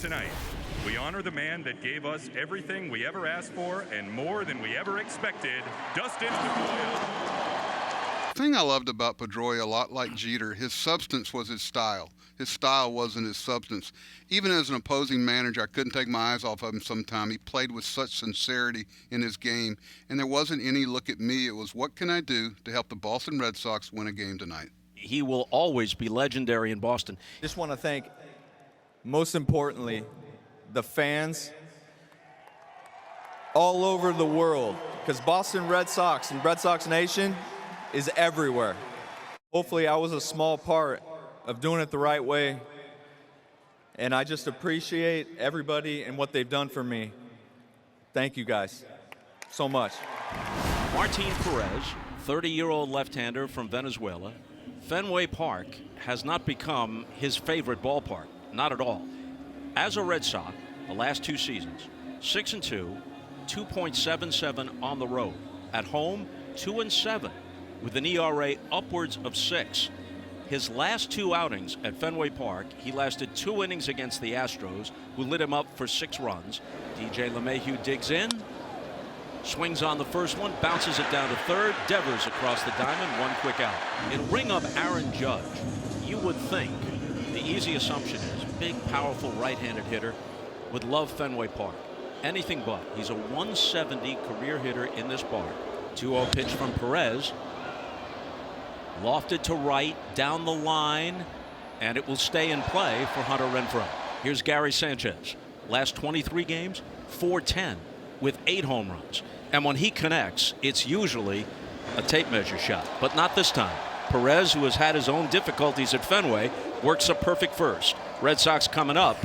Tonight, we honor the man that gave us everything we ever asked for and more than we ever expected, Dustin Pedroia. The thing I loved about Pedroia, a lot like Jeter, his substance was his style. His style wasn't his substance. Even as an opposing manager, I couldn't take my eyes off of him sometime. He played with such sincerity in his game, and there wasn't any look at me. It was, what can I do to help the Boston Red Sox win a game tonight? He will always be legendary in Boston. Just want to thank, most importantly, the fans all over the world, because Boston Red Sox and Red Sox Nation is everywhere. Hopefully I was a small part of doing it the right way, and I just appreciate everybody and what they've done for me. Thank you guys so much. Martin Perez, 30-year-old left-hander from Venezuela. Fenway Park has not become his favorite ballpark, not at all. As a Red Sox, the last two seasons, 6-2, 2.77 on the road. At home, 2-7, with an ERA upwards of 6. His last two outings at Fenway Park, he lasted 2 innings against the Astros, who lit him up for 6 runs. DJ LeMahieu digs in, swings on the first one, bounces it down to third. Devers across the diamond, 1 quick out. In ring up Aaron Judge, you would think the easy assumption is big, powerful right-handed hitter would love Fenway Park. Anything but. He's a 170 career hitter in this park. 2-0 pitch from Perez. Lofted to right, down the line, and it will stay in play for Hunter Renfroe. Here's Gary Sanchez. Last 23 games, 410 with 8 home runs. And when he connects, it's usually a tape measure shot, but not this time. Perez, who has had his own difficulties at Fenway, works a perfect first. Red Sox coming up.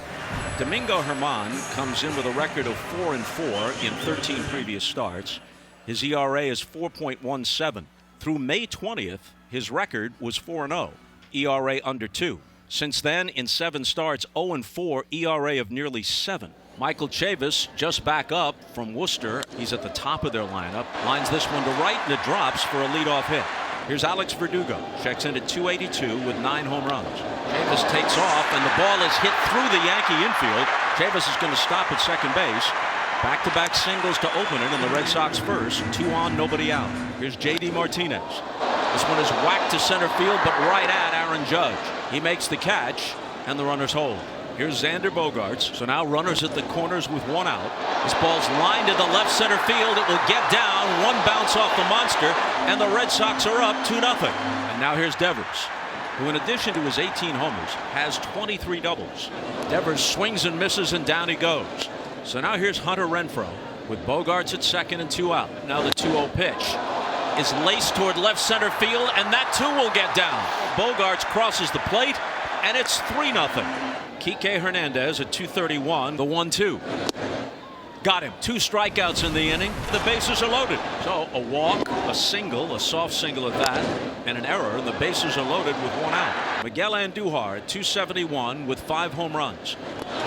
Domingo Germán comes in with a record of 4-4 in 13 previous starts. His ERA is 4.17. Through May 20th, his record was 4-0, ERA under 2. Since then, in 7 starts, 0-4, ERA of nearly 7. Michael Chavis just back up from Worcester. He's at the top of their lineup. Lines this one to right, and it drops for a leadoff hit. Here's Alex Verdugo. Checks in at 282 with 9 home runs. Chavis takes off, and the ball is hit through the Yankee infield. Chavis is going to stop at second base. Back-to-back singles to open it, and the Red Sox first. 2 on, nobody out. Here's J.D. Martinez. This one is whacked to center field, but right at Aaron Judge. He makes the catch, and the runners hold. Here's Xander Bogaerts. So now runners at the corners with 1 out. This ball's lined to the left center field. It will get down. 1 bounce off the monster, and the Red Sox are up 2-0. And now here's Devers, who in addition to his 18 homers has 23 doubles. Devers swings and misses, and down he goes. So now here's Hunter Renfroe with Bogaerts at second and 2 out. Now the 2-0 pitch is laced toward left center field, and that too will get down. Bogaerts crosses the plate, and it's 3-0. Kike Hernandez at 231, the 1-2. Got him. 2 strikeouts in the inning. The bases are loaded. So a walk, a single, a soft single at that, and an error, and the bases are loaded with 1 out. Miguel Andujar at 271 with 5 home runs.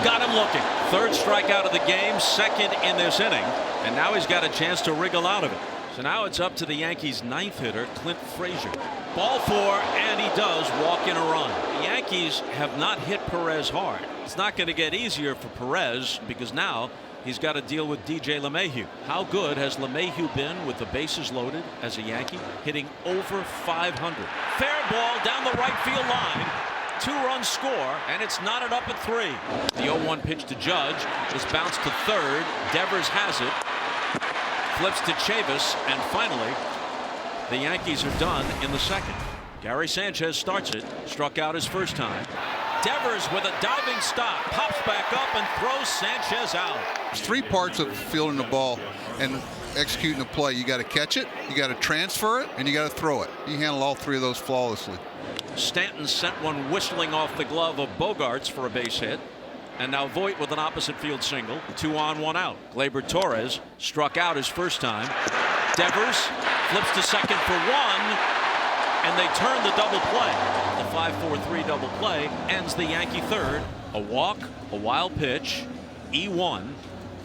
Got him looking. 3rd strikeout of the game, 2nd in this inning, and now he's got a chance to wriggle out of it. So now it's up to the Yankees' 9th hitter, Clint Frazier. Ball 4, and he does walk in a run. The Yankees have not hit Perez hard. It's not going to get easier for Perez because now he's got to deal with DJ LeMahieu. How good has LeMahieu been with the bases loaded as a Yankee? Hitting over 500. Fair ball down the right field line. 2-run score, and it's knotted up at 3. The 0-1 pitch to Judge is bounced to third. Devers has it. Flips to Chavis, and finally, the Yankees are done in the 2nd. Gary Sanchez starts it, struck out his first time. Devers with a diving stop, pops back up and throws Sanchez out. There's 3 parts of fielding the ball and executing a play. You got to catch it, you got to transfer it, and you got to throw it. You handle all 3 of those flawlessly. Stanton sent one whistling off the glove of Bogaerts for a base hit. And now Voit with an opposite field single. 2 on, 1 out. Gleyber Torres struck out his first time. Devers flips to second for 1, and they turn the double play. The 5-4-3 double play ends the Yankee 3rd. A walk, a wild pitch, E1,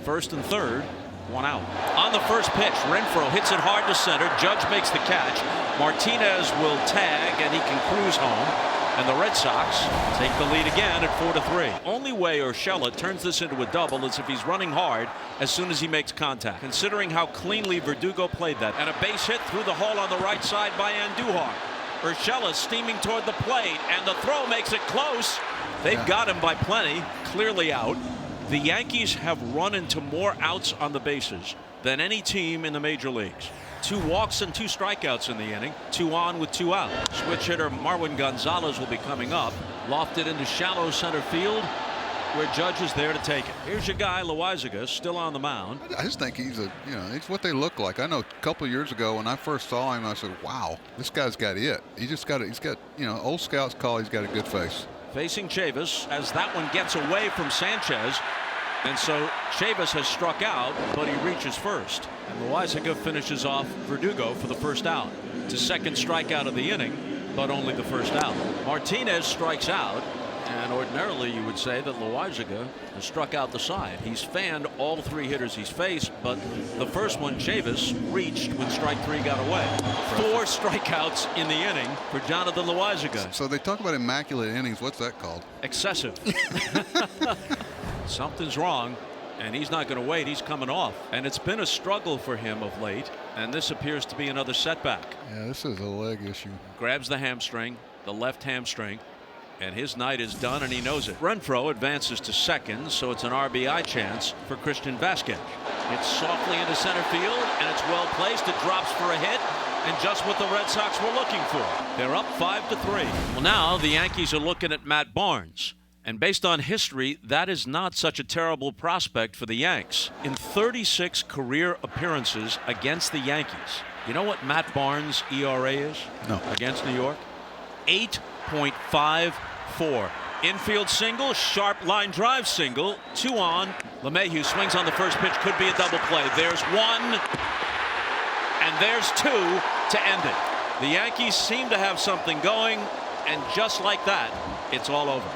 1st and 3rd, 1 out. On the first pitch, Renfroe hits it hard to center. Judge makes the catch. Martinez will tag, and he can cruise home. And the Red Sox take the lead again at 4-3. Only way Urshela turns this into a double is if he's running hard as soon as he makes contact. Considering how cleanly Verdugo played that. And a base hit through the hole on the right side by Andujar. Urshela steaming toward the plate, and the throw makes it close. They've got him by plenty, clearly out. The Yankees have run into more outs on the bases than any team in the major leagues. 2 walks and 2 strikeouts in the inning. 2 on with 2 out. Switch hitter Marwin Gonzalez will be coming up. Lofted into shallow center field, where Judge is there to take it. Here's your guy, Loaizaga, still on the mound. I just think he's it's what they look like. I know a couple of years ago when I first saw him, I said, wow, this guy's got it. He's got, old scouts call he's got a good face. Facing Chavis as that one gets away from Sanchez. And so Chavis has struck out, but he reaches first. And Loaizaga finishes off Verdugo for the first out. It's his second strikeout of the inning, but only the first out. Martinez strikes out, and ordinarily you would say that Loaizaga has struck out the side. He's fanned all 3 hitters he's faced, but the first one, Chavis, reached when strike 3 got away. 4 strikeouts in the inning for Jonathan Loaizaga. So they talk about immaculate innings. What's that called? Excessive. Something's wrong, and he's not going to wait. He's coming off, and it's been a struggle for him of late, and this appears to be another setback. Yeah, this is a leg issue. Grabs the hamstring, the left hamstring, and his night is done, and he knows it. Renfroe advances to second, so it's an RBI chance for Christian Vasquez. It's softly into center field, and it's well placed. It drops for a hit, and just what the Red Sox were looking for. They're up 5-3. Well, now the Yankees are looking at Matt Barnes. And based on history, that is not such a terrible prospect for the Yanks. In 36 career appearances against the Yankees, you know what Matt Barnes' ERA is? No. Against New York? 8.54. Infield single, sharp line drive single, 2 on. LeMahieu swings on the first pitch, could be a double play. There's 1, and there's 2 to end it. The Yankees seem to have something going, and just like that, it's all over.